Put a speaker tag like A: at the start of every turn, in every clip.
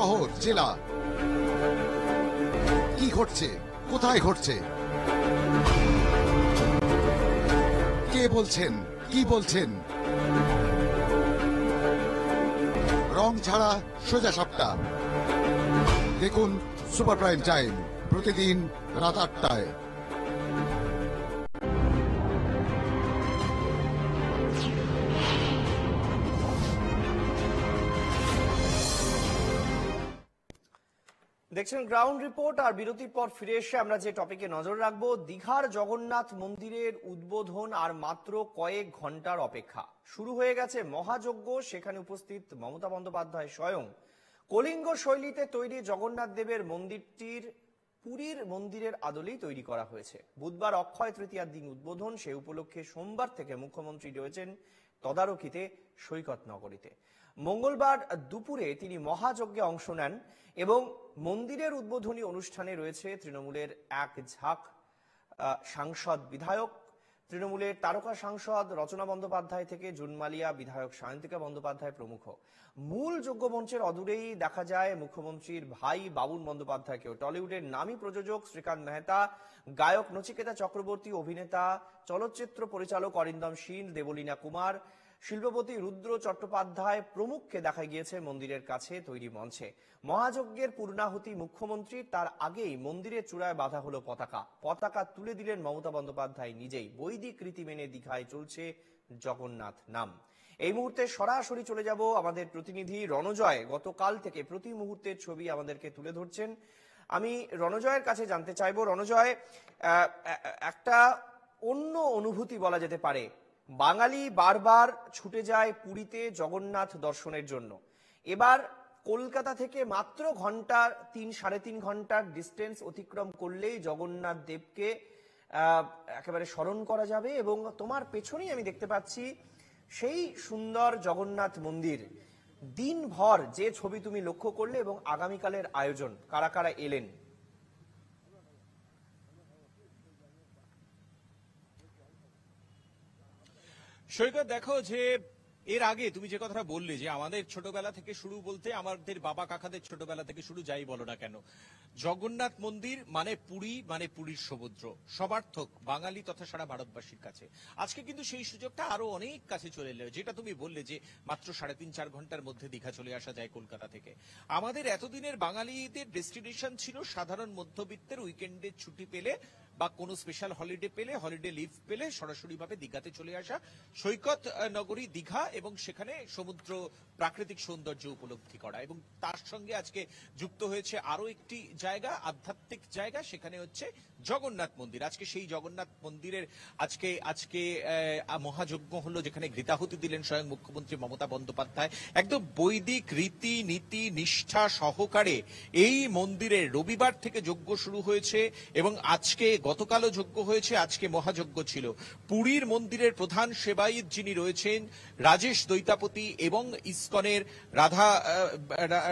A: শহর, জেলা, কি ঘটছে, কোথায় ঘটছে, কে বলছেন, কি বলছেন, রং ছাড়া সোজা সাপটা। দেখুন সুপার প্রাইম টাইম প্রতিদিন রাত ৮টায়।
B: দেখছেন গ্রাউন্ড রিপোর্ট। আর বিরতির পর ফিরে এসে আমরা যে টপিকে নজর রাখবো, দীঘার জগন্নাথ মন্দিরের উদ্বোধন আর মাত্র কয়েক ঘন্টার অপেক্ষা। শুরু হয়ে গেছে মহাযজ্ঞ, সেখানে উপস্থিত মমতা বন্দ্যোপাধ্যায় স্বয়ং। কলিঙ্গ শৈলীতে তৈরি জগন্নাথ দেবের মন্দিরটির পুরীর মন্দিরের আদলেই তৈরি করা হয়েছে। বুধবার অক্ষয় তৃতীয়ার দিন উদ্বোধন, সে উপলক্ষে সোমবার থেকে মুখ্যমন্ত্রী রয়েছেন তদারকিতে সৈকত নগরীতে। মঙ্গলবার দুপুরে তিনি মহাযজ্ঞে অংশ নেন এবং মন্দিরের উদ্বোধনী অনুষ্ঠানে রয়েছে তৃণমূলের এক ঝাঁক সাংসদ, বিধায়ক, তৃণমূলের তারকা সাংসদ রচনা বন্দ্যোপাধ্যায় থেকে জুনমালিয়া বিধায়ক সায়ন্তিকা বন্দ্যোপাধ্যায় প্রমুখ। মূল যজ্ঞমঞ্চের অদূরেই দেখা যায় মুখ্যমন্ত্রীর ভাই বাবুল বন্দ্যোপাধ্যায়কেও। টলিউডের নামী প্রযোজক শ্রীকান্ত মেহতা, গায়ক নচিকেতা চক্রবর্তী, অভিনেতা চলচ্চিত্র পরিচালক অরিন্দম শীল, দেবলীনা কুমার, শিল্পপতি রুদ্র চট্টোপাধ্যায় প্রমুখকে দেখা গিয়েছে মন্দিরের কাছে তৈরি মঞ্চে। মহাযজ্ঞের পূর্ণাহুতি মুখ্যমন্ত্রী, তার আগেই মন্দিরের চূড়ায় বাঁধা হলো পতাকা। পতাকা তুলে দিলেন মমতা বন্দ্যোপাধ্যায় নিজেই। বৈদিক রীতি মেনে দীঘায় চলছে জগন্নাথ নাম। এই মুহূর্তে সরাসরি চলে যাব আমাদের প্রতিনিধি রণজয়। গতকাল থেকে প্রতি মুহূর্তের ছবি আমাদেরকে তুলে ধরছেন। আমি রণজয়ের কাছে জানতে চাইবো, রণজয়, একটা অন্য অনুভূতি বলা যেতে পারে। বাঙালি বারবার ছুটে যায় পুরীতে জগন্নাথ দর্শনের জন্য। এবার কলকাতা থেকে মাত্র সাড়ে তিন ঘন্টার ডিস্টেন্স অতিক্রম করলেই জগন্নাথ দেবকে একেবারে স্মরণ করা যাবে। এবং তোমার পেছনেই আমি দেখতে পাচ্ছি সেই সুন্দর জগন্নাথ মন্দির। দিনভর যে ছবি তুমি লক্ষ্য করলে এবং আগামীকালের আয়োজন, কারা কারা এলেন?
C: সৈকত, দেখো যে এর আগে তুমি যে কথাটা বললে যে আমাদের ছোটবেলা থেকে শুরু, বলতে আমাদের বাবা কাকাদের ছোটবেলা থেকে শুরু, যাই বলো না কেন, জগন্নাথ মন্দির মানে পুরী, মানে পুরীর সমুদ্র, সমার্থক বাঙালি তথা সারা ভারতবাসীর কাছে। আজকে কিন্তু সেই সুযোগটা আরো অনেক কাছে চলে এলো। যেটা তুমি বললে যে মাত্র 3.5-4 ঘন্টার মধ্যে দীঘা চলে আসা যায় কলকাতা থেকে। আমাদের এতদিনের বাঙালিদের ডেস্টিনেশন ছিল সাধারণ মধ্যবিত্তের উইকেন্ডের ছুটি পেলে বা কোনো স্পেশাল হলিডে পেলে, হলিডে লিভ পেলে সরাসরি ভাবে দীঘাতে চলে আসা, সৈকত নগরী দীঘা, এবং সেখানে সমুদ্র প্রাকৃতিক সৌন্দর্য উপলব্ধি করা। এবং তার সঙ্গে আজকে যুক্ত হয়েছে আরো একটি জায়গা, আধ্যাত্মিক জায়গা, সেখানে হচ্ছে জগন্নাথ মন্দির। আজকে সেই জগন্নাথ মন্দিরের আজকে মহাযজ্ঞ হলো, যেখানে ঘৃতাহুতি দিলেন স্বয়ং মুখ্যমন্ত্রী মমতা বন্দ্যোপাধ্যায়। একদম বৈদিক রীতি নীতি নিষ্ঠা সহকারে এই মন্দিরের রবিবার থেকে যজ্ঞ শুরু হয়েছে এবং গতকালও যজ্ঞ হয়েছে, আজকে মহাযজ্ঞ ছিল। পুরীর মন্দিরের প্রধান সেবায়িত যিনি রয়েছেন রাজেশ দৈতাপতি এবং ইসকনের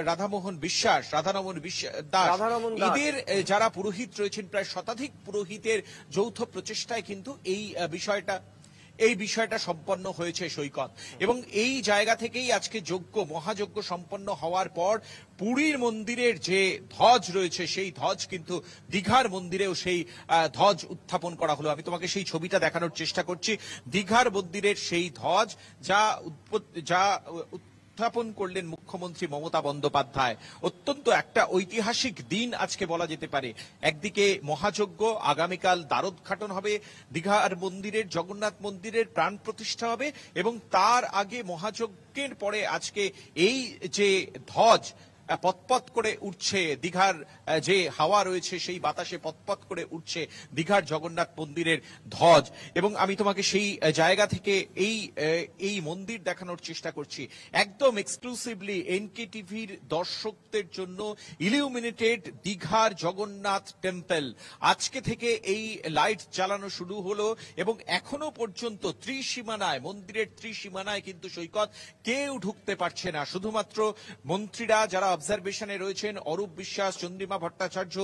C: রাধারমন বিশ্বাস দাস, এদের যারা পুরোহিত রয়েছেন, প্রায় শতাধিক পুরোহিতের যৌথ প্রচেষ্টায় কিন্তু এই বিষয়টা সম্পন্ন হয়েছে সৈকত। এবং এই জায়গা থেকেই আজকে মহাযজ্ঞ সম্পন্ন হওয়ার পর পুরীর মন্দিরের যে ধ্বজ রয়েছে সেই ধ্বজ কিন্তু দীঘার মন্দিরেও সেই ধ্বজ উত্থাপন করা হলো। আমি তোমাকে সেই ছবিটা দেখানোর চেষ্টা করছি। দীঘার মন্দিরের সেই ধ্বজ যা উত্থাপন করলেন মুখ্যমন্ত্রী মমতা বন্দ্যোপাধ্যায়। অত্যন্ত একটা ঐতিহাসিক দিন আজকে বলা যেতে পারে। একদিকে মহাযজ্ঞ, আগামীকাল দ্বারোদ্ঘাটন হবে, দীঘার মন্দিরের জগন্নাথ মন্দিরের প্রাণ প্রতিষ্ঠা হবে, এবং তার আগে মহাযজ্ঞের পরে আজকে এই যে ধ্বজ পতপত করে উঠছে, দীঘার যে হাওয়া রয়েছে সেই বাতাসে পতপত করে উঠছে দীঘার জগন্নাথ মন্দিরের ধ্বজ। এবং আমি তোমাকে সেই জায়গা থেকে এই মন্দির দেখানোর চেষ্টা করছি। একদম এক্সক্লুসিভলি এনকে টিভির দর্শকদের জন্য ইলুমিনেটেড দীঘার জগন্নাথ টেম্পল। আজকে থেকে এই লাইট জ্বালানো শুরু হলো এবং এখনো পর্যন্ত মন্দিরের ত্রিসীমানায় কিন্তু সৈকত কেউ ঢুকতে পারছে না। শুধুমাত্র মন্ত্রীরা যারা অবজারভেশনে রয়েছেন অরূপ বিশ্বাস, চন্দ্রিমা ভট্টাচার্য,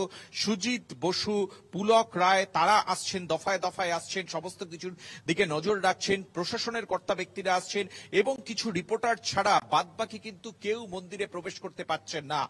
C: সুজিত বসু, পুলক রায়, তারা আসছেন, দফায় দফায় আসছেন, সমস্ত কিছুর দিকে নজর রাখছেন, প্রশাসনের কর্তা ব্যক্তিরা আসছেন এবং কিছু রিপোর্টার ছাড়া বাদবাকি কিন্তু কেউ মন্দিরে প্রবেশ করতে পারছেন না।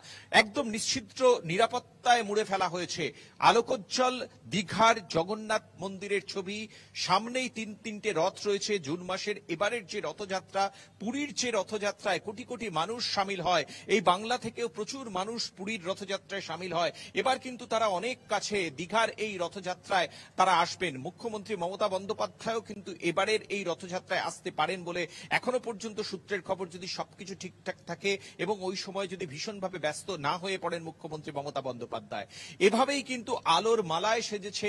C: একদম নিশ্চিদ্র নিরাপত্তায় মুড়ে ফেলা হয়েছে। আলোকোজ্জ্বল দীঘার জগন্নাথ মন্দিরের ছবি, সামনেই তিনটে রথ রয়েছে জুন মাসের। এবারের যে রথযাত্রা, পুরীর যে রথযাত্রায় কোটি কোটি মানুষ সামিল হয়, এই বাংলা থেকেও প্রচুর মানুষ পুরীর রথযাত্রায় সামিল হয়। এবার কিন্তু তারা অনেক কাছে দীঘার এই রথযাত্রায় তারা আসবেন। মুখ্যমন্ত্রী মমতা বন্দ্যোপাধ্যায়ও কিন্তু এবারের এই রথযাত্রায় আসতে পারেন বলে এখনো পর্যন্ত সূত্রের খবর, যদি সবকিছু ঠিকঠাক থাকে এবং ওই সময় যদি ভীষণভাবে ব্যস্ত না হয়ে পড়েন মুখ্যমন্ত্রী মমতা বন্দ্যোপাধ্যায়। এভাবেই কিন্তু আলোর মালায় সেজেছে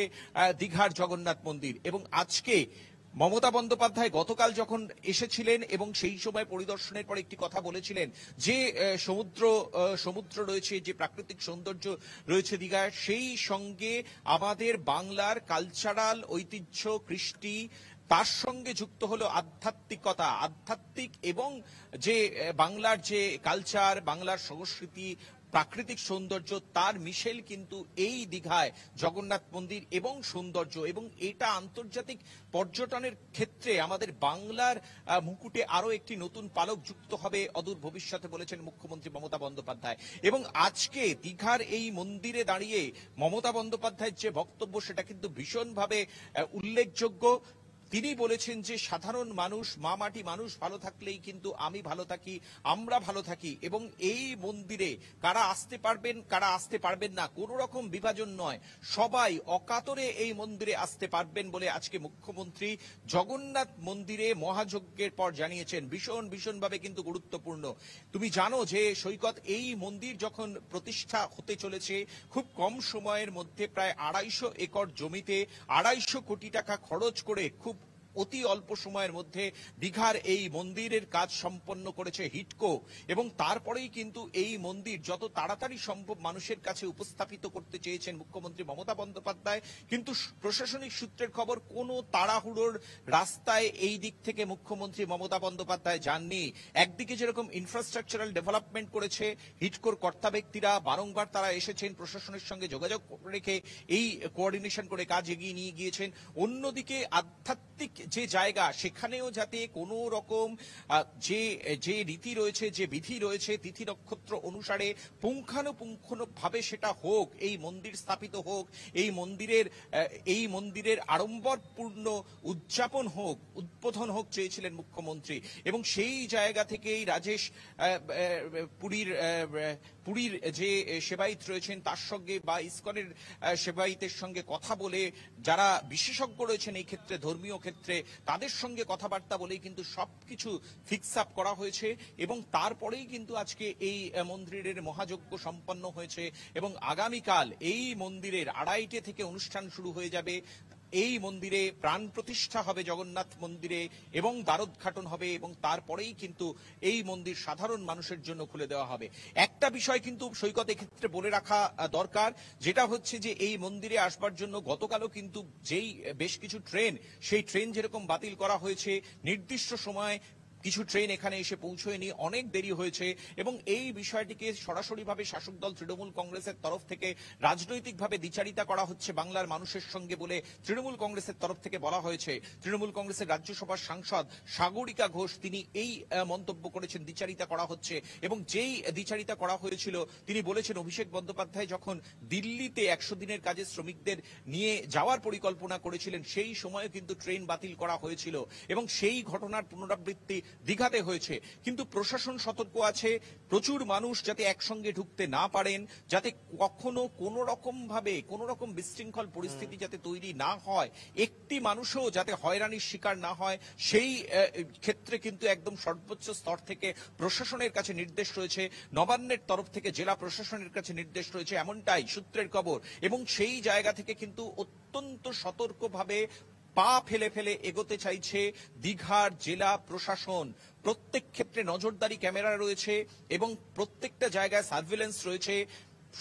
C: দীঘার জগন্নাথ মন্দির। এবং আজকে মমতা বন্দ্যোপাধ্যায় গতকাল যখন এসেছিলেন এবং সেই সময় পরিদর্শনের পর একটি কথা বলেছিলেন যে সমুদ্র রয়েছে, যে প্রাকৃতিক সৌন্দর্য রয়েছে দীঘায়, সেই সঙ্গে আমাদের বাংলার কালচারাল ঐতিহ্য, কৃষ্টি, তার সঙ্গে যুক্ত হলো আধ্যাত্মিকতা, আধ্যাত্মিক এবং যে বাংলার যে কালচার, বাংলার সংস্কৃতি, প্রাকৃতিক সৌন্দর্য, তার মিশেল কিন্তু এই দীঘায় জগন্নাথ মন্দির এবং সৌন্দর্য। এবং এটা আন্তর্জাতিক পর্যটনের ক্ষেত্রে আমাদের বাংলার মুকুটে আরো একটি নতুন পালক যুক্ত হবে অদূর ভবিষ্যতে বলেছেন মুখ্যমন্ত্রী মমতা বন্দ্যোপাধ্যায়। এবং আজকে দীঘার এই মন্দিরে দাঁড়িয়ে মমতা বন্দ্যোপাধ্যায়ের যে বক্তব্য, সেটা কিন্তু ভীষণভাবে উল্লেখযোগ্য। তিনি বলেছেন যে সাধারণ মানুষ, মা মাটি মানুষ ভালো থাকলেই কিন্তু আমি ভালো থাকি, আমরা ভালো থাকি। এবং এই মন্দিরে কারা আসতে পারবেন, কারা আসতে পারবেন না, কোন রকম বিভাজন নয়, সবাই অকাতরে এই মন্দিরে আসতে পারবেন বলে আজকে মুখ্যমন্ত্রী জগন্নাথ মন্দিরে মহাযজ্ঞের পর জানিয়েছেন। ভীষণভাবে কিন্তু গুরুত্বপূর্ণ। তুমি জানো যে সৈকত, এই মন্দির যখন প্রতিষ্ঠা হতে চলেছে, খুব কম সময়ের মধ্যে প্রায় 250 একর জমিতে 250 কোটি টাকা খরচ করে খুব অতি অল্প সময়ের মধ্যে দীঘার এই মন্দিরের কাজ সম্পন্ন করেছে হিটকো। এবং তারপরেই কিন্তু এই মন্দির যত তাড়াতাড়ি সম্ভব মানুষের কাছে উপস্থাপিত করতে চেয়েছেন মুখ্যমন্ত্রী মমতা বন্দ্যোপাধ্যায়। কিন্তু প্রশাসনিক সূত্রের খবর, কোনো তাড়াহুড়োর রাস্তায় এই দিক থেকে মুখ্যমন্ত্রী মমতা বন্দ্যোপাধ্যায় যাননি। একদিকে যেরকম ইনফ্রাস্ট্রাকচারাল ডেভেলপমেন্ট করেছে হিটকোর কর্তা ব্যক্তিরা, বারংবার তারা এসেছেন, প্রশাসনের সঙ্গে যোগাযোগ রেখে এই কোঅর্ডিনেশন করে কাজ এগিয়ে নিয়ে গিয়েছেন। অন্যদিকে আধ্যাত্মিক যে জায়গা, সেখানেও যাতে কোনো রকম যে রীতি রয়েছে, যে বিধি রয়েছে, তিথি নক্ষত্র অনুসারে পুঙ্খানুপুঙ্খভাবে সেটা হোক, এই মন্দির স্থাপিত হোক, এই মন্দিরের আড়ম্বরপূর্ণ উদযাপন হোক, উদ্বোধন হোক চেয়েছিলেন মুখ্যমন্ত্রী। এবং সেই জায়গা থেকেই রাজেশ পুরীর যে সেবায়িত রয়েছেন তার সঙ্গে বা ইসকনের সেবায়িতের সঙ্গে কথা বলে, যারা বিশেষজ্ঞ রয়েছেন এই ক্ষেত্রে, ধর্মীয় ক্ষেত্রে, তাদের সঙ্গে কথাবার্তা বলেই কিন্তু সবকিছু ফিক্স আপ করা হয়েছে। এবং তারপরেই কিন্তু আজকে এই মন্দিরের মহাযজ্ঞ সম্পন্ন হয়েছে। এবং আগামীকাল এই মন্দিরের 2:30 থেকে অনুষ্ঠান শুরু হয়ে যাবে। এই মন্দিরে প্রাণ প্রতিষ্ঠা হবে জগন্নাথ মন্দিরে এবং দ্বারোদ্ঘাটন হবে। এবং তারপরেই কিন্তু এই মন্দির সাধারণ মানুষের জন্য খুলে দেওয়া হবে। একটা বিষয় কিন্তু সৈকত এক্ষেত্রে বলে রাখা দরকার, যেটা হচ্ছে যে এই মন্দিরে আসবার জন্য গতকালও কিন্তু যেই বেশ কিছু ট্রেন, সেই ট্রেন যেরকম বাতিল করা হয়েছে, নির্দিষ্ট সময় কিছু ট্রেন এখানে এসে পৌঁছয়নি, অনেক দেরি হয়েছে। এবং এই বিষয়টিকে সরাসরিভাবে শাসক দল তৃণমূল কংগ্রেসের তরফ থেকে রাজনৈতিকভাবে দ্বিচারিতা করা হচ্ছে বাংলার মানুষের সঙ্গে বলে তৃণমূল কংগ্রেসের তরফ থেকে বলা হয়েছে। তৃণমূল কংগ্রেসের রাজ্যসভার সাংসদ সাগরিকা ঘোষ তিনি এই মন্তব্য করেছেন, দ্বিচারিতা করা হচ্ছে। এবং যেই দ্বিচারিতা করা হয়েছিল, তিনি বলেছেন অভিষেক বন্দ্যোপাধ্যায় যখন দিল্লিতে 100 দিনের কাজে শ্রমিকদের নিয়ে যাওয়ার পরিকল্পনা করেছিলেন, সেই সময় কিন্তু ট্রেন বাতিল করা হয়েছিল এবং সেই ঘটনার পুনরাবৃত্তি দীঘাতে হয়েছে। কিন্তু প্রশাসন সতর্ক আছে, প্রচুর মানুষ যাতে একসঙ্গে ঢুকতে না পারেন, যাতে কখনো কোনো রকম বিশৃঙ্খল পরিস্থিতি যাতে তৈরি না হয়, একটি মানুষও যাতে হয়রানির শিকার না হয়, সেই ক্ষেত্রে কিন্তু একদম সর্বোচ্চ স্তর থেকে প্রশাসনের কাছে নির্দেশ রয়েছে, নবান্নের তরফ থেকে জেলা প্রশাসনের কাছে নির্দেশ রয়েছে, এমনটাই সূত্রের খবর। এবং সেই জায়গা থেকে কিন্তু অত্যন্ত সতর্কভাবে পা ফেলে এগোতে চাইছে দীঘার জেলা প্রশাসন। প্রত্যেক ক্ষেত্রে নজরদারি ক্যামেরা রয়েছে এবং প্রত্যেকটা জায়গায় সার্ভিলেন্স রয়েছে।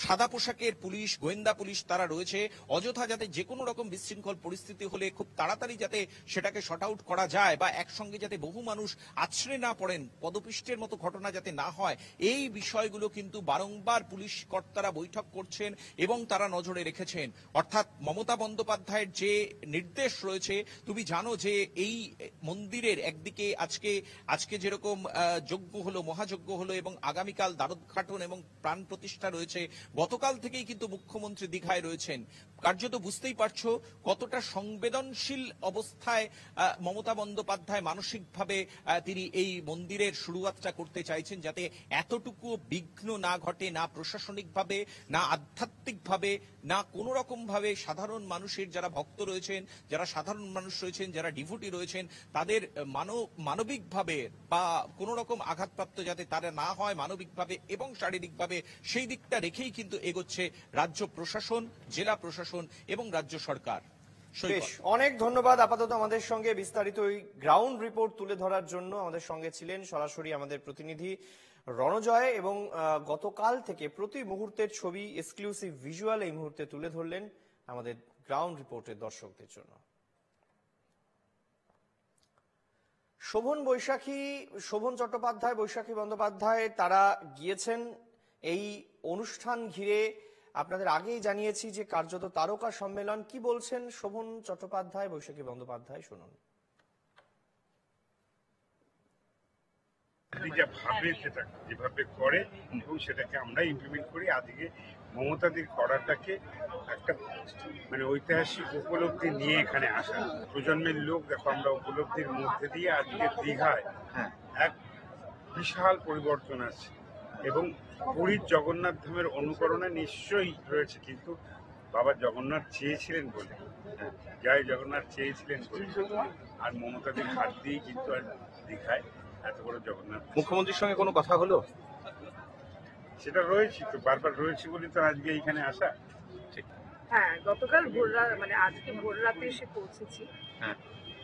C: সাদা পোশাকের পুলিশ, গোয়েন্দা পুলিশ তারা রয়েছে, অযথা যাতে যে কোনো রকম বিশৃঙ্খল পরিস্থিতি হলে খুব তাড়াতাড়ি যাতে সেটাকে শর্ট আউট করা যায় বা একসঙ্গে যাতে বহু মানুষ আছড়ে না পড়েন, পদপিষ্টের মতো ঘটনা যাতে না হয়, এই বিষয়গুলো কিন্তু বারংবার পুলিশ কর্তারা বৈঠক করছেন এবং তারা নজরে রেখেছেন। অর্থাৎ মমতা বন্দ্যোপাধ্যায়ের যে নির্দেশ রয়েছে, তুমি জানো যে এই মন্দিরের একদিকে আজকে যেরকম যজ্ঞ হলো, মহাযজ্ঞ হলো এবং আগামীকাল দ্বারোদ্ঘাটন এবং প্রাণ প্রতিষ্ঠা রয়েছে, গতকাল থেকেই কিন্তু মুখ্যমন্ত্রী দীঘায় রয়েছেন। কার্যত বুঝতেই পারছো কতটা সংবেদনশীল অবস্থায় মমতা বন্দ্যোপাধ্যায় মানসিকভাবে তিনি এই মন্দিরের শুরুয়াতটা করতে চাইছেন, যাতে এতটুকু বিঘ্ন না ঘটে, না প্রশাসনিকভাবে, না আধ্যাত্মিকভাবে, না কোনো রকম ভাবে সাধারণ মানুষের যারা ভক্ত রয়েছেন, যারা সাধারণ মানুষ রয়েছেন, যারা ডিভোটি রয়েছেন, তাদের মানবিকভাবে বা কোনো রকম আঘাতপ্রাপ্ত যাতে তারা না হয় মানবিকভাবে এবং শারীরিকভাবে, সেই দিকটা রেখেই কিন্তু এগোচ্ছে রাজ্য প্রশাসন, জেলা প্রশাসন এবং রাজ্য সরকার।
B: বেশ, অনেক ধন্যবাদ। আপাতত আমাদের সঙ্গে বিস্তারিত এই গ্রাউন্ড রিপোর্ট তুলে ধরার জন্য আমাদের সঙ্গে ছিলেন সরাসরি আমাদের প্রতিনিধি রণজয়, এবং গতকাল থেকে প্রতি মুহূর্তের ছবি, এক্সক্লুসিভ ভিজুয়াল এই মুহূর্তে তুলে ধরলেন আমাদের গ্রাউন্ড রিপোর্টের দর্শকদের জন্য। শোভন চট্টোপাধ্যায়, বৈশাখী বন্দ্যোপাধ্যায় তারা গিয়েছেন এই অনুষ্ঠান ঘিরে। আপনাদের আগেই জানিয়েছি যে কার্যত তারকা সম্মেলন। কি বলছেন শোভন চট্টোপাধ্যায়, বৈশাখী বন্দ্যোপাধ্যায়, শুনুন।
D: ভাবে সেটা যেভাবে করে এবং সেটাকে আমরা ইমপ্লিমেন্ট করি। আজকে মমতাদির করাটাকে একটা মানে ঐতিহাসিক উপলব্ধি নিয়ে এখানে আসা প্রজন্মের লোক। দেখো, আমরা উপলব্ধির মধ্যে দিয়ে আজকে দীঘায় এক বিশাল পরিবর্তন আছে এবং পুরীর জগন্নাথ ধামের অনুকরণে নিশ্চয়ই রয়েছে, কিন্তু বাবা জগন্নাথ চেয়েছিলেন বলে, জয় জগন্নাথ চেয়েছিলেন বলে, আর মমতাদির হাত দিয়েই কিন্তু আর দীঘায় এত বড় জগন্নাথ।
E: মুখ্যমন্ত্রীর সঙ্গে কোনো কথা হলো?
D: সেটা রয়েছে তো, বারবার রয়েছে বলে তো আজকে এখানে আসা।
F: হ্যাঁ, গতকাল মানে আজকে ভোর রাতে এসে পৌঁছেছি।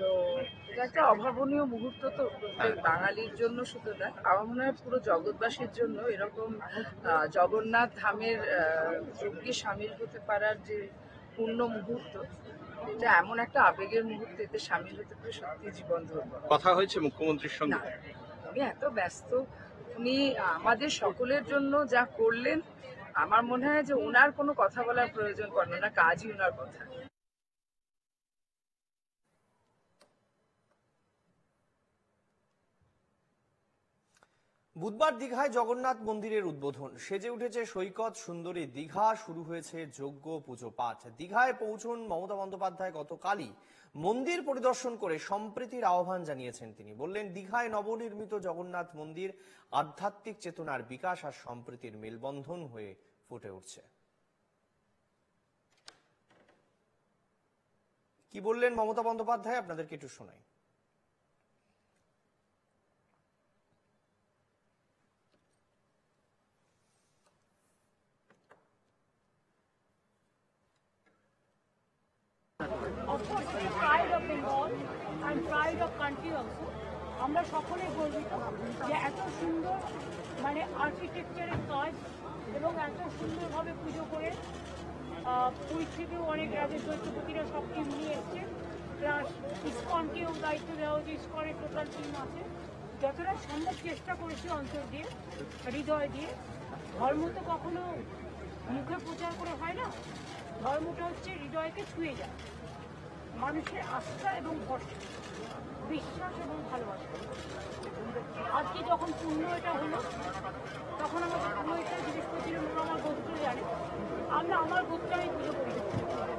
F: তো এটা একটা অভাবনীয় মুহূর্ত তো প্রত্যেক বাঙালির জন্য, শুধু না, আমার মনে হয় পুরো জগৎবাসীর জন্য। এরকম জগন্নাথ ধামের যজ্ঞে সামিল হতে পারার যে পূর্ণ মুহূর্ত, এটা এমন একটা আবেগের মুহূর্তে, এতে সামিল হতে পারে সত্যি জীবন ধন্য।
E: কথা হয়েছে মুখ্যমন্ত্রীর সঙ্গে?
F: না, উনি এত ব্যস্ত, উনি আমাদের সকলের জন্য যা করলেন, আমার মনে হয় যে ওনার কোনো কথা বলার প্রয়োজন পড়ে না, কাজই ওনার কথা।
B: বুধবার দীঘায় জগন্নাথ মন্দিরের উদ্বোধন, সেজে উঠেছে সৈকত সুন্দরী দীঘা, শুরু হয়েছে যজ্ঞ পুজো পাঠ। দীঘায় পৌঁছন মমতা বন্দ্যোপাধ্যায় গতকালই। মন্দির পরিদর্শন করে সম্প্রীতির আহ্বান জানিয়েছেন তিনি। বললেন, দীঘায় নবনির্মিত জগন্নাথ মন্দির আধ্যাত্মিক চেতনার বিকাশ আর সম্প্রীতির মেলবন্ধন হয়ে ফুটে উঠছে। কি বললেন মমতা বন্দ্যোপাধ্যায়, আপনাদেরকে একটু শোনাই।
G: pride of Bengal and pride of country also. আমরা সকলে গর্বিত যে এত সুন্দর মানে আর্কিটেকচারের কাজ এবং এত সুন্দরভাবে পুজো করে পুরী থেকেও অনেক রাজ্যের দৈত্যপতিরা সব টিম নিয়ে এসছে, প্লাস ইসকনকেও দায়িত্ব দেওয়া হয়েছে, ইসকনের টোটাল টিম আছে। যতটা সম্ভব চেষ্টা করেছি অন্তর দিয়ে, হৃদয় দিয়ে। ধর্ম তো কখনো মুখে প্রচার করে হয় না, ধর্মটা হচ্ছে হৃদয়কে ছুঁয়ে যায়, মানুষের আস্থা এবং ভরসা, বিশ্বাস এবং ভালোবাসা। আজকে যখন পূর্ণ এটা হলো, তখন আমাকে পুরো এটা জিজ্ঞেস করছিলাম, আমার গোত্র জানে, আমরা আমার গোত্রে আমি পুজো করি,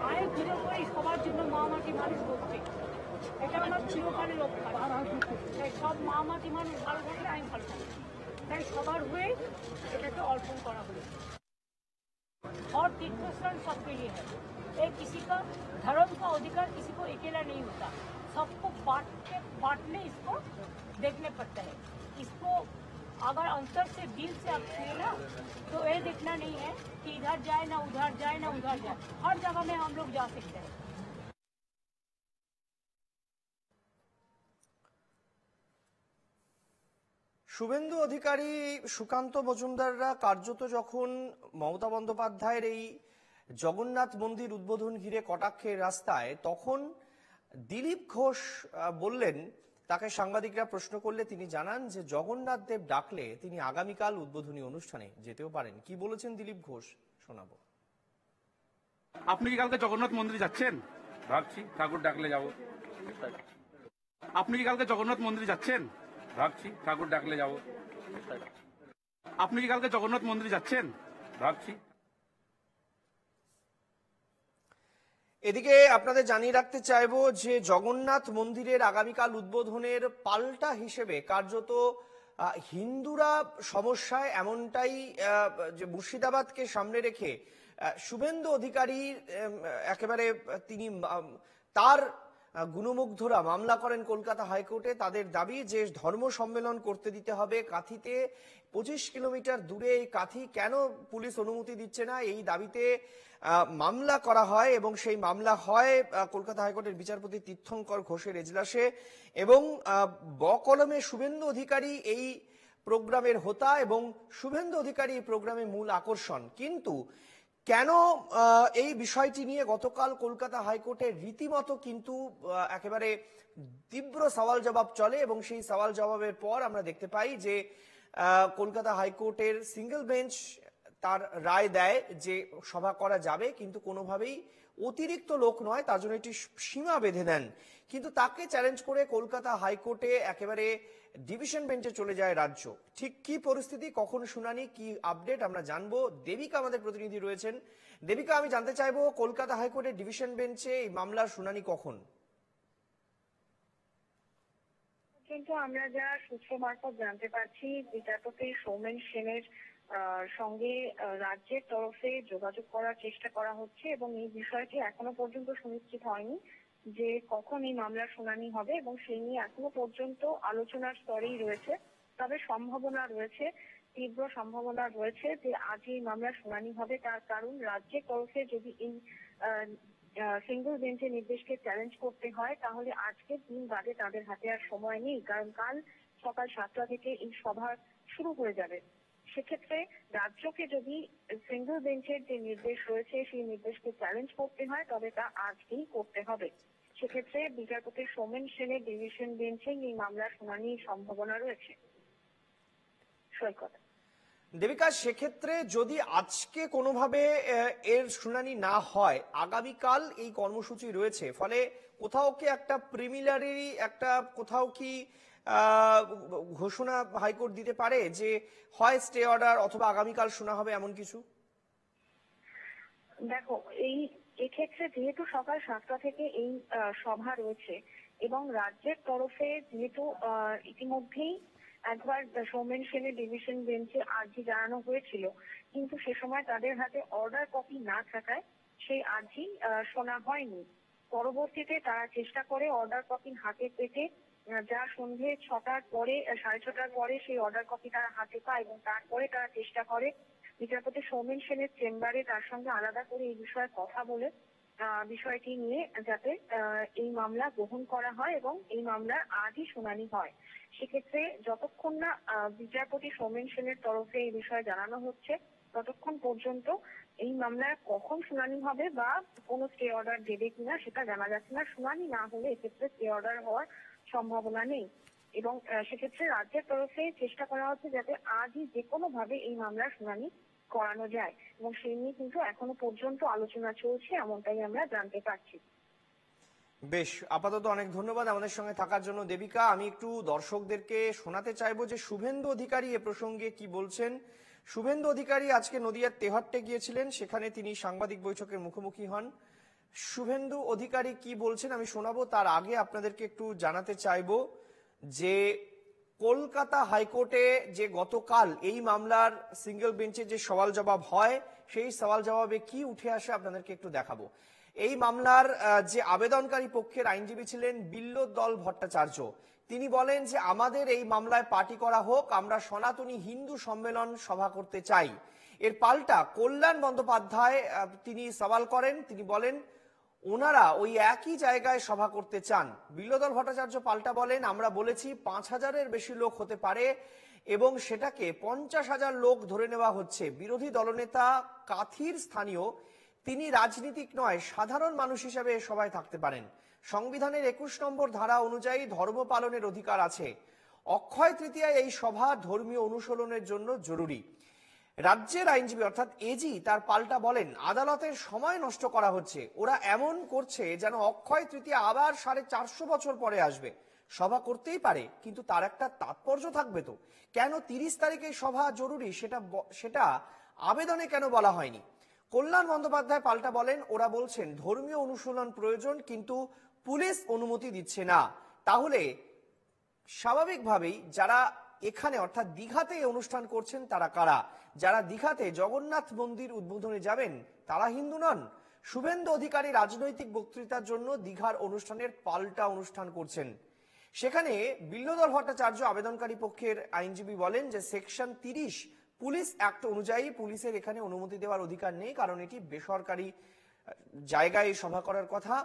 G: আমি পুজো করি সবার জন্য, মা মাটি মানুষ গোত্রে, এটা আমার চিরকালের অভ্যাস। তাই সব মা মাটি মানুষ ভালো থাকলে আমি ভালো থাকি, তাই সবার হয়ে এটাকে অর্পণ করা হলো। और तीर्थ स्थान सबके लिए है, ये किसी का धर्म का अधिकार किसी को अकेला नहीं होता, सबको बांटने इसको देखने पड़ता है। इसको अगर अंतर से दिल से आप छुए ना, तो ये देखना नहीं है कि इधर जाए ना उधर जाए ना उधर जाए, हर जगह में हम लोग जा सकते हैं।
B: শুভেন্দু অধিকারী, সুকান্ত মজুমদাররা কার্যত যখন মমতা বন্দ্যোপাধ্যায়ের এই জগন্নাথ মন্দির উদ্বোধন ঘিরে কটাক্ষের রাস্তায়, তখন দিলীপ ঘোষ বললেন, তাকে সাংবাদিকরা প্রশ্ন করলে তিনি জানান যে জগন্নাথ দেব ডাকলে তিনি আগামীকাল উদ্বোধনী অনুষ্ঠানে যেতেও পারেন। কি বলেছেন দিলীপ ঘোষ শোনাবো।
H: আপনি কি কালকে জগন্নাথ মন্দিরে যাচ্ছেন?
E: ভাবছি ঠাকুর ডাকলে যাব।
H: আপনি কি কালকে জগন্নাথ মন্দিরে যাচ্ছেন?
E: ভাবছি ঠাকুর ডাকলে যাব।
H: আপনি কি কালকে জগন্নাথ মন্দিরে যাচ্ছেন?
E: ভাবছি।
B: এদিকে আপনাদের জানিয়ে রাখতে চাইবো যে জগন্নাথ মন্দিরের আগামীকাল উদ্বোধনের পাল্টা হিসেবে কার্যত হিন্দুরা সমস্যায়, এমনটাই যে মুর্শিদাবাদকে সামনে রেখে শুভেন্দু অধিকারী একেবারে তিনি তার গুণমুগ্ধরা মামলা করেন কলকাতা হাইকোর্টে। তাদের দাবি যে ধর্ম সম্মেলন করতে দিতে হবে কাঁথিতে। 25 কিলোমিটার দূরে এই কাঁথি কেন পুলিশ অনুমতি দিচ্ছে না, এই দাবিতে মামলা করা হয় এবং সেই মামলা হয় কলকাতা হাইকোর্টের বিচারপতি তীর্থঙ্কর ঘোষের এজলাসে। এবং বকলমে শুভেন্দু অধিকারী এই প্রোগ্রামের হোতা এবং শুভেন্দু অধিকারী এই প্রোগ্রামের মূল আকর্ষণ। কিন্তু কেন এই বিষয়টি নিয়ে গতকাল কলকাতা হাইকোর্টে রীতিমতো কিন্তু একেবারে তীব্র সওয়াল জবাব চলে এবং সেই সওয়াল জবাবের পর আমরা দেখতে পাই যে কলকাতা হাইকোর্টের সিঙ্গেল বেঞ্চ তার রায় দেয় যে সভা করা যাবে, কিন্তু কোনোভাবেই অতিরিক্ত লোক নয়, তার জন্য একটি সীমা বেঁধে দেন। কিন্তু তাকে চ্যালেঞ্জ করে কলকাতা হাইকোর্টে একেবারে ডিভিশন বেঞ্চে চলে যায় রাজ্য। ঠিক কি পরিস্থিতি, কখন শুনানি, কি আপডেট আমরা জানবো। দেবিকা আমাদের প্রতিনিধি রয়েছেন। দেবিকা, আমি জানতে চাইবো কলকাতা হাইকোর্টের ডিভিশন বেঞ্চে এই মামলার শুনানি কখন?
I: কিন্তু আমরা যা সূত্র মারফত জানতে পারছি, বিচারপতি সৌমেন সেনের সঙ্গে রাজ্যের তরফে যোগাযোগ করার চেষ্টা করা হচ্ছে এবং এই বিষয়টি এখনো পর্যন্ত সুনিশ্চিত হয়নি যে কখন এই মামলার শুনানি হবে এবং সেই নিয়ে এখনো পর্যন্ত আলোচনার স্তরেই রয়েছে। তবে সম্ভাবনা রয়েছে, তীব্র সম্ভাবনা রয়েছে যে আজ এই মামলার শুনানি হবে। তার কারণ রাজ্যের তরফে যদি এই সিঙ্গল বেঞ্চের নির্দেশকে চ্যালেঞ্জ করতে হয় তাহলে আজকের দিন বাদে তাদের হাতে আর সময় নেই, কারণ কাল সকাল 7টা থেকে এই সভা শুরু হয়ে যাবে। সেক্ষেত্রে রাজ্যকে যদি সিঙ্গল বেঞ্চের যে নির্দেশ রয়েছে সেই নির্দেশকে চ্যালেঞ্জ করতে হয় তবে তা আজকেই করতে হবে। সেক্ষেত্রে বিচারপতি সৌমেন সেনের ডিভিশন বেঞ্চে এই মামলার শুনানির সম্ভাবনা রয়েছে। সৈকত।
B: দেবিকা, সেক্ষেত্রে যদি আজকে কোনোভাবে এর শুনানি না হয়, আগামীকাল এই কর্মসূচি রয়েছে, ফলে কোথাও কি একটা প্রিমিলারি একটা কোথাও কি ঘোষণা হাইকোর্ট দিতে পারে যে হয় স্টে অর্ডার অথবা আগামীকাল শোনা হবে, এমন কিছু?
I: দেখো, এক্ষেত্রে যেহেতু সকাল 7টা থেকে এই সভা রয়েছে এবং রাজ্যের তরফে যেহেতু ইতিমধ্যেই একবার সৌমেন সেনের ডিভিশন বেঞ্চে আর্জি জানানো হয়েছিল, কিন্তু সে সময় তাদের হাতে অর্ডার কপি না থাকায় সেই আর্জি শোনা হয়নি। পরবর্তীতে তারা চেষ্টা করে অর্ডার কপি হাতে পেতে যা সন্ধ্যে 6টার পরে 6:30টার পরে সেই অর্ডার কপি তারা হাতে পায় এবং তারপরে তারা চেষ্টা করে বিচারপতি সৌমেন সেনের চেম্বারে তার সঙ্গে আলাদা করে এই বিষয়ে কথা বলে বিষয়টি নিয়ে যাতে এই মামলা গ্রহণ করা হয় এবং এই মামলার আজই শুনানি হয়। সেক্ষেত্রে যতক্ষণ না বিচারপতি সৌমেন সেনের তরফে এই বিষয়ে জানানো হচ্ছে ততক্ষণ পর্যন্ত এই মামলার কখন শুনানি হবে বা কোনো স্টে অর্ডার দেবে কিনা সেটা জানা যাচ্ছে না। শুনানি না হলে এক্ষেত্রে স্টে অর্ডার হওয়ার সম্ভাবনা নেই এবং সেক্ষেত্রে রাজ্যের তরফে চেষ্টা করা হচ্ছে যাতে আজই যে কোনো ভাবে এই মামলার শুনানি করানো যায় এবং সেই নিয়ে কিন্তু এখনো পর্যন্ত আলোচনা চলছে, এমনটাই আমরা জানতে পারছি।
B: বেশ, আপাতত অনেক ধন্যবাদ আমাদের সঙ্গে থাকার জন্য দেবিকা। আমি একটু দর্শকদেরকে শোনাতে চাইবো যে শুভেন্দু অধিকারী এ প্রসঙ্গে কি বলছেন। শুভেন্দু অধিকারী আজকে নদিয়ার তেহট্টে গিয়েছিলেন, সেখানে তিনি সাংবাদিক বৈঠকের মুখোমুখি হন। শুভেন্দু অধিকারী কি বলছেন আমি শোনাবো। তার আগে আপনাদেরকে একটু জানাতে চাইবো যে কলকাতা হাইকোর্টে যে গতকাল এই মামলার সিঙ্গেল বেঞ্চে যে সওয়াল জবাব হয়, সেই সওয়াল জবাবে কি উঠে আসে আপনাদেরকে একটু দেখাবো। এই মামলার যে আবেদনকারী পক্ষের আইনজীবী ছিলেন বিল্লদল ভট্টাচার্য, তিনি বলেন যে আমাদের এই মামলায় পার্টি করা হোক, আমরা সনাতনী হিন্দু সম্মেলন সভা করতে চাই। এর পাল্টা কল্যাণ বন্দ্যোপাধ্যায় তিনি সওয়াল করেন, তিনি বলেন ওনারা ওই একই জায়গায় সভা করতে চান। বিল্লদল ভট্টাচার্য পাল্টা বলেন আমরা বলেছি 5000-এর বেশি লোক হতে পারে, এবং সেটাকে 50,000 লোক ধরে নেওয়া হচ্ছে। বিরোধী দলনেতা কাথির স্থানীয়, তিনি রাজনীতিক নয়, সাধারণ মানুষ হিসেবে সভায় থাকতে পারেন। সংবিধানের 21 নম্বর ধারা অনুযায়ী ধর্ম পালনের অধিকার আছে। অক্ষয় তৃতীয়ায় এই সভা ধর্মীয় অনুশীলনের জন্য জরুরি। রাজ্যের আইনজীবী অর্থাৎ এজি তার পাল্টা বলেন, আদালতের সময় নষ্ট করা হচ্ছে। ওরা এমন করছে যেন অক্ষয় তৃতীয়া আবার 450 বছর পরে আসবে। সভা করতেই পারে, কিন্তু তার একটা তাৎপর্য থাকবে তো। কেন 30 তারিখে সভা জরুরি সেটা আবেদনে কেন বলা হয়নি? কল্যাণ বন্দ্যোপাধ্যায় পাল্টা বলেন, ওরা বলছেন ধর্মীয় অনুশীলন প্রয়োজন, কিন্তু পুলিশ অনুমতি দিচ্ছে না। তাহলে স্বাভাবিকভাবেই যারা এখানে অর্থাৎ দীঘাতে এই অনুষ্ঠান করছেন তারা কারা? যারা দীঘাতে জগন্নাথ মন্দির উদ্বোধনে যাবেন তারা হিন্দু নন। শুভেন্দু অধিকারী রাজনৈতিক বক্তৃতার জন্য দীঘার অনুষ্ঠানের পাল্টা অনুষ্ঠান করছেন। সেখানে বিল্লধর ভট্টাচার্য আবেদনকারী পক্ষের আইনজীবী বলেন যে সেকশন 30 পুলিশ অ্যাক্ট অনুযায়ী পুলিশের এখানে অনুমতি দেওয়ার অধিকার নেই, কারণ এটি বেসরকারি জায়গায় সভা করার কথা।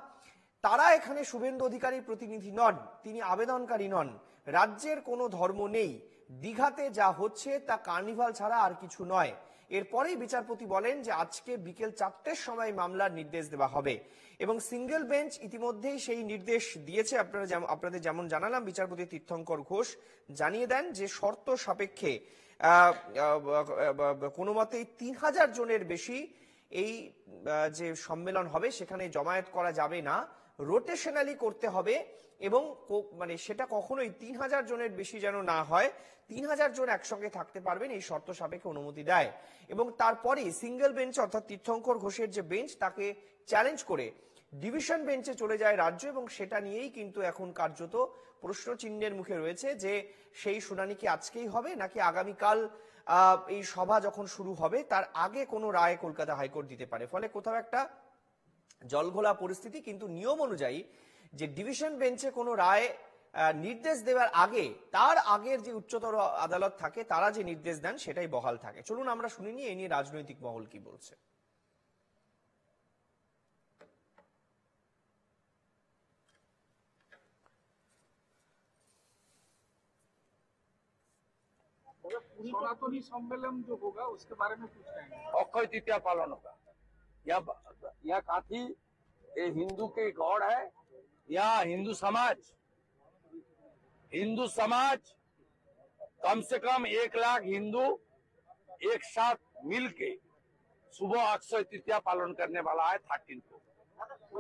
B: তারা এখানে শুভেন্দু অধিকারী প্রতিনিধি নন, তিনি আবেদনকারী নন। রাজ্যের কোনো ধর্ম নেই, দীঘাতে যা হচ্ছে তা কার্নিভাল ছাড়া আর কিছু নয়। এরপরেই বিচারপতি বলেন যে আজকে বিকেল 4টের সময় মামলার নির্দেশ দেওয়া হবে এবং সিঙ্গেল বেঞ্চ ইতিমধ্যেই সেই নির্দেশ দিয়েছে। আপনাদের যেমন জানালাম, বিচারপতি তীর্থঙ্কর ঘোষ জানিয়ে দেন যে শর্ত সাপেক্ষে কোনো মতেই 3000 জনের বেশি এই যে সম্মেলন হবে সেখানে জমায়েত করা যাবে না, রোটেশনালি করতে হবে এবং মানে সেটা কখনোই 3000 জনের বেশি যেন না হয়। 3000 জন একসঙ্গে থাকতে পারবেন, এই শর্ত সাপেক্ষে অনুমতি দেয়। এবং তারপরে সিঙ্গেল বেঞ্চ অর্থাৎ তীর্থঙ্কর ঘোষের যে বেঞ্চ তাকে চ্যালেঞ্জ করে ডিভিশন বেঞ্চে চলে যায় রাজ্য, এবং সেটা নিয়েই কিন্তু এখন কার্যত প্রশ্ন চিহ্নের মুখে রয়েছে যে সেই শুনানি কি আজকেই হবে নাকি আগামীকাল এই সভা যখন শুরু হবে তার আগে কোনো রায় কলকাতা হাইকোর্ট দিতে পারে। ফলে কোথাও একটা জলঘোলা পরিস্থিতি। কিন্তু নিয়ম অনুযায়ী যে ডিভিশন বেঞ্চে কোনো রায় নির্দেশ দেওয়ার আগে তার আগের যে উচ্চতর আদালত থাকে তারা যে নির্দেশ দেন সেটাই বহাল থাকে। চলুন আমরা শুনে নিই এই নিয়ে রাজনৈতিক মহল কি বলছে।
H: सनातनी सम्मेलन जो होगा उसके बारे में कुछ कहेंगे?
E: अक्षय तृतीया पालन होगा। यह काफी ये हिंदू के गॉड है। यहाँ हिंदू समाज कम से कम 1 लाख हिंदू एक साथ मिलके सुबह अक्षय तृतीया पालन करने वाला है 13 को।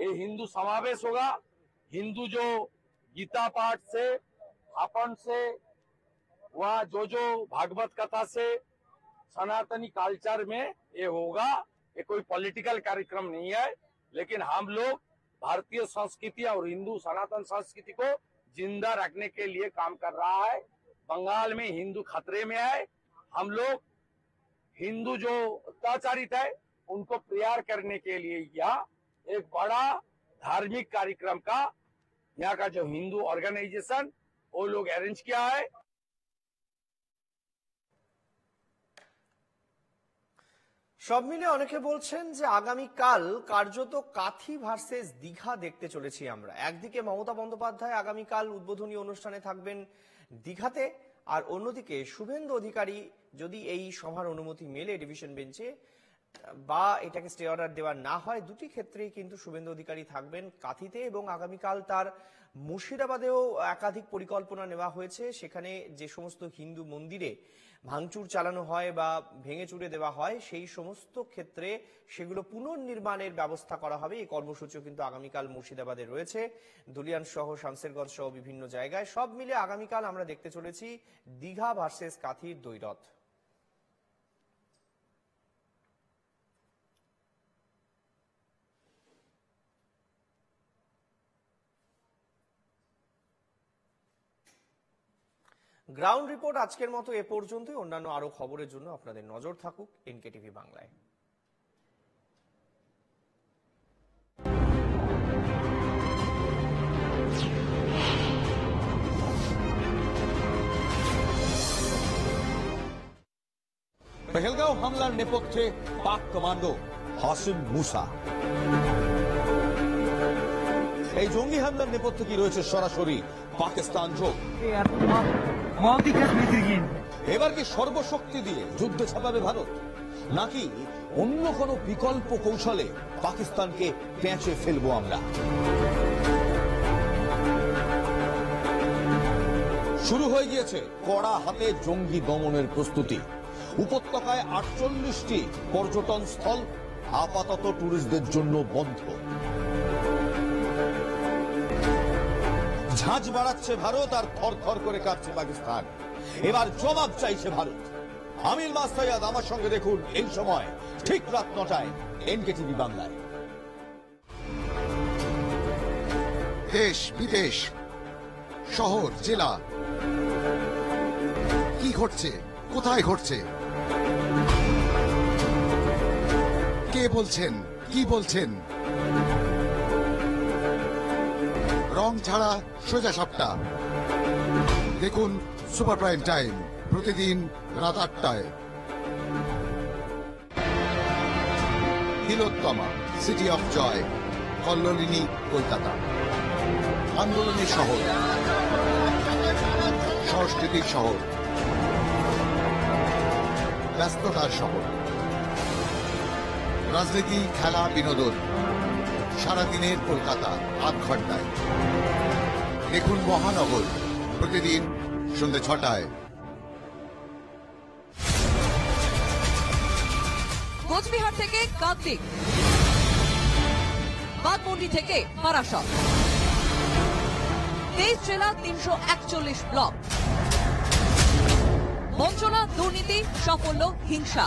E: ये हिंदू समावेश होगा। हिंदू जो गीता पाठ से, हवन से, वहाँ जो भागवत कथा से, सनातनी कल्चर में ये होगा। ये कोई पॉलिटिकल कार्यक्रम नहीं है, लेकिन हम लोग भारतीय संस्कृति और हिंदू सनातन संस्कृति को जिंदा रखने के लिए काम कर रहा है। बंगाल में हिंदू खतरे में है। हम लोग हिंदू जो अत्याचारित है उनको प्रेयर करने के लिए यह एक बड़ा धार्मिक कार्यक्रम का यहाँ का जो हिंदू ऑर्गेनाइजेशन वो लोग अरेंज किया है।
B: সব মিলে অনেকে বলছেন যে আগামীকাল কার্যত কাথি ভার্সেস দীঘা দেখতে চলেছি আমরা। একদিকে মমতা বন্দ্যোপাধ্যায় আগামীকাল উদ্বোধনী অনুষ্ঠানে থাকবেন দীঘাতে, আর অন্যদিকে শুভেন্দু অধিকারী যদি এই সভার অনুমতি মেলে ডিভিশন বেঞ্চে বা এটাকে স্টে অর্ডার দেওয়া না হয়, দুটি ক্ষেত্রেই কিন্তু শুভেন্দু অধিকারী থাকবেন কাথিতে। এবং আগামীকাল তার মুর্শিদাবাদেও একাধিক পরিকল্পনা নেওয়া হয়েছে। সেখানে যে সমস্ত হিন্দু মন্দিরে ভাঙচুর চালানো হয় বা ভেঙে চুরে দেওয়া হয় সেই সমস্ত ক্ষেত্রে সেগুলো পুনর্নির্মাণের ব্যবস্থা করা হবে। এই কর্মসূচিও কিন্তু আগামীকাল মুর্শিদাবাদে রয়েছে, দুলিয়ান সহ শামসেরগঞ্জ সহ বিভিন্ন জায়গায়। সব মিলে আগামীকাল আমরা দেখতে চলেছি দীঘা ভার্সেস কাথির দ্বৈরথ। গ্রাউন্ড রিপোর্ট আজকের মতো এ পর্যন্তই। অন্যান্য আরো খবরের জন্য আপনাদের নজর থাকুক এনকেটিভি বাংলায়।
J: পেহেলগাঁও হামলার নেপথ্যে পাক কমান্ডো হাসিম মুসা। এই জঙ্গি হামলার নেপথ্যে কি রয়েছে সরাসরি পাকিস্তান যোগ। এবার কি সর্বশক্তি দিয়ে যুদ্ধে ছাপাবে ভারত, নাকি অন্য কোনো বিকল্প কৌশলে পাকিস্তানকে পেঁচে ফেলবো আমরা? শুরু হয়ে গিয়েছে কড়া হাতে জঙ্গি দমনের প্রস্তুতি। উপত্যকায় 48টি পর্যটন স্থল আপাতত টুরিস্টদের জন্য বন্ধ। ঝাঁজ বাড়াচ্ছে ভারত আর থরথর করে কাঁপছে পাকিস্তান। এবার জবাব চাইছে ভারত। আমির মাস্তায়াদ আমার সঙ্গে দেখুন এই সময় ঠিক রাত 9টায় এনকেটিভি বাংলায়।
A: দেশ বিদেশ, শহর জেলা, কি ঘটছে, কোথায় ঘটছে, কে বলছেন, কি বলছেন, রং ছাড়া সোজা সাপটা। দেখুন সুপার প্রাইম টাইম প্রতিদিন রাত 8টায়। তিলোত্তমা, সিটি অফ জয়, কল্লোলিনী, কলকাতা। আন্দোলনের শহর, সংস্কৃতির শহর, ব্যস্ততার শহর, রাজনীতি, খেলা, বিনোদন, সারাদিনের কলকাতা 8 ঘন্টায়। দেখুন মহানগর প্রতিদিন সন্ধ্যে 6টায়।
K: কোচবিহার থেকে কার্তিক, বাঘমুন্ডি থেকে বারাসত, 23 জেলা 341 ব্লক। বঞ্চনা, দুর্নীতি, সাফল্য, হিংসা,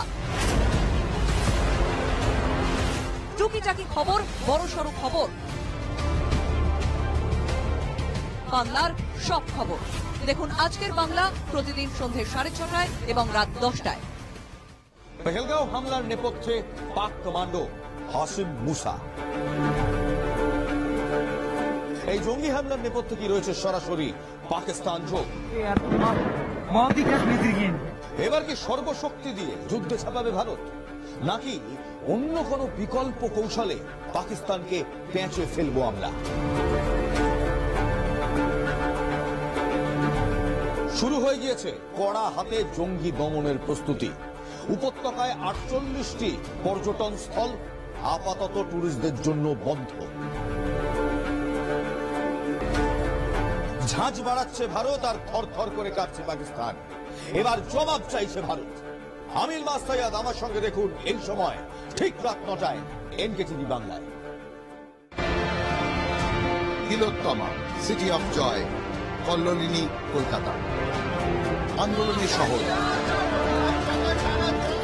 K: টুকিটাকি খবর, বড়সড় খবর, বাংলার সব খবর দেখুন আজকের বাংলা প্রতিদিন সন্ধ্যে 6:30 এবং রাত 10টায়।
J: পেহেলগাঁও হামলার নেপথ্যে পাক কমান্ডো হাসিম মুসা। এই জঙ্গি হামলার নেপথ্যে কি রয়েছে সরাসরি পাকিস্তান যোগ? এবার কি সর্বশক্তি দিয়ে যুদ্ধে ছাপাবে ভারত, নাকি অন্য কোনো বিকল্প কৌশলে পাকিস্তানকে পেঁচে ফেলবো আমরা? শুরু হয়ে গিয়েছে কড়া হাতে জঙ্গি দমনের প্রস্তুতি। উপত্যকায় 48টি পর্যটন স্থল আপাতত টুরিস্টদের জন্য বন্ধ। ঝাঁজ বাড়াচ্ছে ভারত আর থরথর করে কাঁপছে পাকিস্তান। এবার জবাব চাইছে ভারত। আমির মাস্তায়াদ আমার সঙ্গে দেখুন এই সময় ঠিক রাত 9টায় এনকেটিভি বাংলায়।
A: তিলোত্তমা, সিটি অফ জয়, কল্লোলিনী, কলকাতা। আন্দোলনের শহর,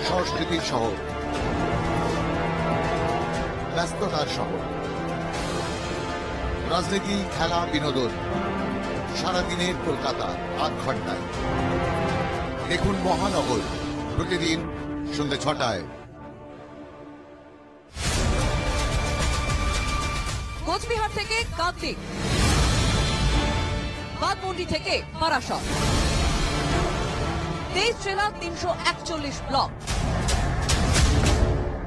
A: সংস্কৃতির শহর, ব্যস্ততার শহর, রাজনীতি, খেলা, বিনোদন, সারাদিনের কলকাতা 8 ঘন্টায়। দেখুন মহানগর প্রতিদিন সন্ধ্যে 6টায়।
K: কোচবিহার থেকে কার্তিক, বাঘমুন্ডি থেকে বারাসত, 23 জেলা 341 ব্লক।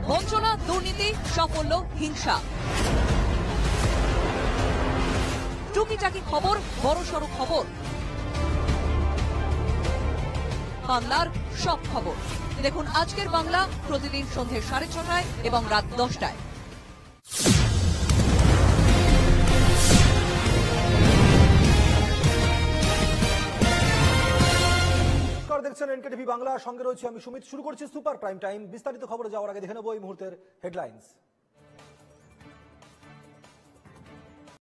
K: বঞ্চনা, দুর্নীতি, সাফল্য, হিংসা, টুকিটাকি খবর, বড়সড় খবর, বাংলার সব খবর দেখুন আজকের বাংলা প্রতিদিন সন্ধ্যে 6:30 এবং রাত 10টায়।
L: দেখছেন এনকেটিভি বাংলা, সঙ্গে রয়েছে আমি সুমিত। শুরু করছি সুপার প্রাইম টাইম। বিস্তারিত খবরে যাওয়ার আগে দেখে নেব এই মুহূর্তের হেডলাইন্স।